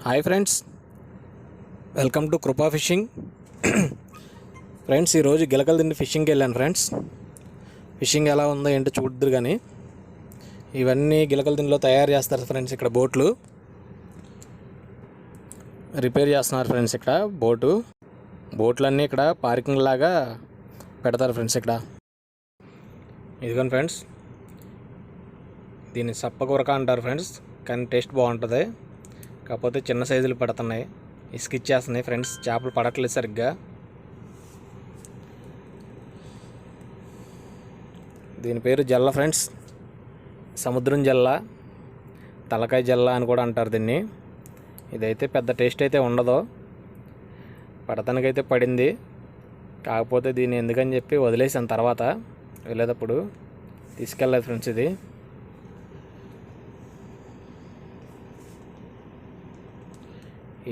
Hi friends, welcome to కృపా fishing. Friends, ఈరోజు గిలకల దిండి ఫిషింగ్కి వెళ్ళాను ఫ్రెండ్స్. ఫిషింగ్ ఎలా ఉందో ఏంటో చూద్దరు. కానీ ఇవన్నీ గిలకల దిండిలో తయారు చేస్తారు ఫ్రెండ్స్. ఇక్కడ బోట్లు రిపేర్ చేస్తున్నారు ఫ్రెండ్స్. ఇక్కడ బోట్లన్నీ ఇక్కడ పార్కింగ్ లాగా పెడతారు ఫ్రెండ్స్. ఇక్కడ ఇదిగోండి ఫ్రెండ్స్, దీన్ని సప్పకూరక అంటారు ఫ్రెండ్స్. కానీ టేస్ట్ బాగుంటుంది. కాకపోతే చిన్న సైజులు పడుతున్నాయి, ఇసుకిచ్చేస్తున్నాయి ఫ్రెండ్స్. చేపలు పడట్లేదు సరిగ్గా. దీని పేరు జల్ల ఫ్రెండ్స్. సముద్రం జల్ల, తలకాయ జల్ల అని కూడా అంటారు దీన్ని. ఇదైతే పెద్ద టేస్ట్ అయితే ఉండదు. పడతానికైతే పడింది, కాకపోతే దీన్ని ఎందుకని చెప్పి వదిలేసాను. తర్వాత వెళ్ళేటప్పుడు తీసుకెళ్ళలేదు ఫ్రెండ్స్. ఇది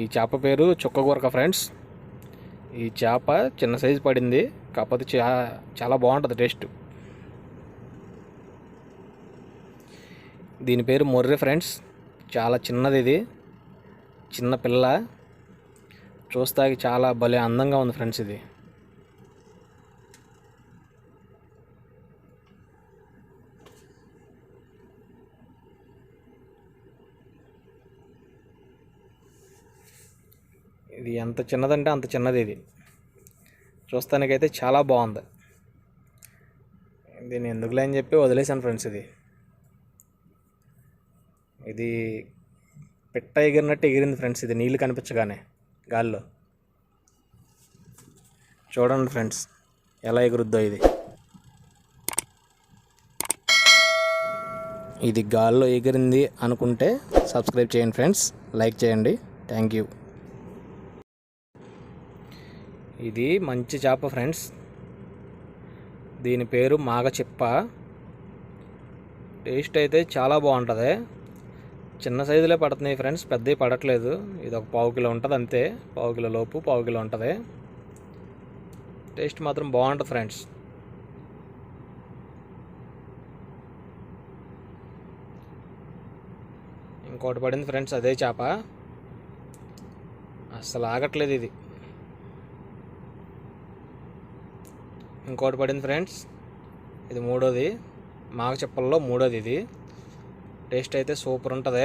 ఈ చేప పేరు చుక్కకూరక ఫ్రెండ్స్. ఈ చేప చిన్న సైజు పడింది, కాకపోతే చాలా బాగుంటుంది టేస్ట్. దీని పేరు మొర్రె ఫ్రెండ్స్. చాలా చిన్నది, ఇది చిన్న పిల్ల. చూస్తాకి చాలా భలే అందంగా ఉంది ఫ్రెండ్స్. ఇది ఎంత చిన్నదంటే అంత చిన్నది. ఇది చూస్తానికైతే చాలా బాగుంది. దీన్ని ఎందుకులే అని చెప్పి వదిలేసాను ఫ్రెండ్స్. ఇది పిట్ట ఎగిరినట్టు ఎగిరింది ఫ్రెండ్స్. ఇది నీళ్ళు కనిపించగానే గాల్లో. చూడండి ఫ్రెండ్స్ ఎలా ఎగురుద్దో. ఇది గాల్లో ఎగిరింది అనుకుంటే సబ్స్క్రైబ్ చేయండి ఫ్రెండ్స్, లైక్ చేయండి. Thank you. ఇది మంచి చేప ఫ్రెండ్స్. దీని పేరు మాగచిప్ప. టేస్ట్ అయితే చాలా బాగుంటుంది. చిన్న సైజులే పడుతున్నాయి ఫ్రెండ్స్, పెద్దవి పడట్లేదు. ఇది ఒక 1/2 కిలో ఉంటుంది అంతే. 1/2 కిలో లోపు 1/2 కిలో ఉంటుంది. టేస్ట్ మాత్రం బాగుంటుంది ఫ్రెండ్స్. ఇంకోటి పడింది ఫ్రెండ్స్, అదే చేప. అస్సలు ఆగట్లేదు ఇది. ఇంకోటి పడింది ఫ్రెండ్స్, ఇది మూడోది. మాగచిప్పల్లో మూడోది ఇది. టేస్ట్ అయితే సూపర్ ఉంటుంది.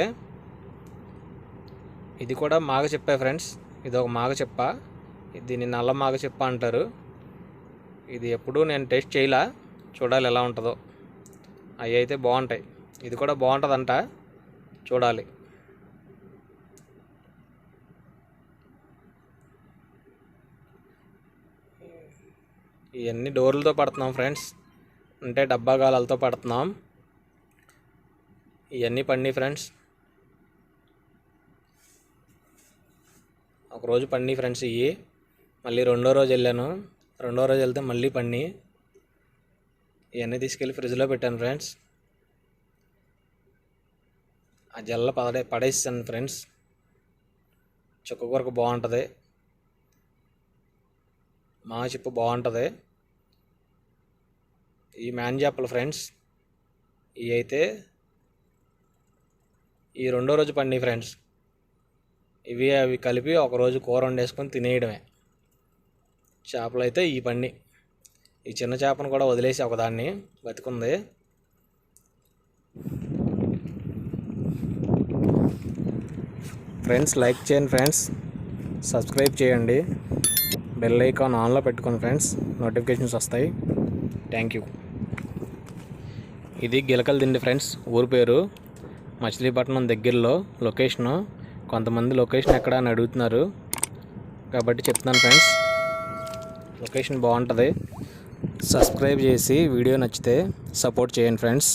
ఇది కూడా మాగచిప్పే ఫ్రెండ్స్. ఇది ఒక మాగచిప్ప. దీన్ని నల్ల మాగచిప్ప అంటారు. ఇది ఎప్పుడూ నేను టేస్ట్ చేయలా, చూడాలి ఎలా ఉంటుందో. అవి అయితే బాగుంటాయి. ఇది కూడా బాగుంటుందంట, చూడాలి. ఇవన్నీ డోర్లతో పడుతున్నాం ఫ్రెండ్స్, అంటే డబ్బా గాలాలతో పడుతున్నాం. ఇవన్నీ పండి ఫ్రెండ్స్. ఒకరోజు పండి ఫ్రెండ్స్ ఇవి. మళ్ళీ రెండో రోజు వెళ్ళాను. రెండో రోజు వెళ్తే మళ్ళీ పండి. ఇవన్నీ తీసుకెళ్ళి ఫ్రిడ్జ్లో పెట్టాను ఫ్రెండ్స్. ఆ జల్ల పడేస్తాను ఫ్రెండ్స్. చుక్కకూరకు బాగుంటుంది, మాగచిప్ప బాగుంటుంది. ఈ మ్యాన్ చేపలు ఫ్రెండ్స్. ఇవి అయితే ఈ రెండో రోజు పండి ఫ్రెండ్స్. అవి కలిపి ఒకరోజు కూర వండేసుకొని తినేయడమే. చేపలు అయితే ఈ పండి. ఈ చిన్న చేపను కూడా వదిలేసి ఒకదాన్ని బతికుంది. ఫ్రెండ్స్ లైక్ చేయండి ఫ్రెండ్స్, సబ్స్క్రైబ్ చేయండి, బెల్ ఐకాన్ ఆన్లో పెట్టుకోండి ఫ్రెండ్స్, నోటిఫికేషన్స్ వస్తాయి. Thank you. ఇది గిలకల దిండి ఫ్రెండ్స్. ఊరు పేరు మచిలీపట్నం దగ్గరలో లొకేషను. కొంతమంది లొకేషన్ ఎక్కడ అని అడుగుతున్నారు కాబట్టి చెప్తున్నాను ఫ్రెండ్స్. లొకేషన్ బాగుంటుంది. సబ్స్క్రైబ్ చేసి వీడియో నచ్చితే సపోర్ట్ చేయండి ఫ్రెండ్స్.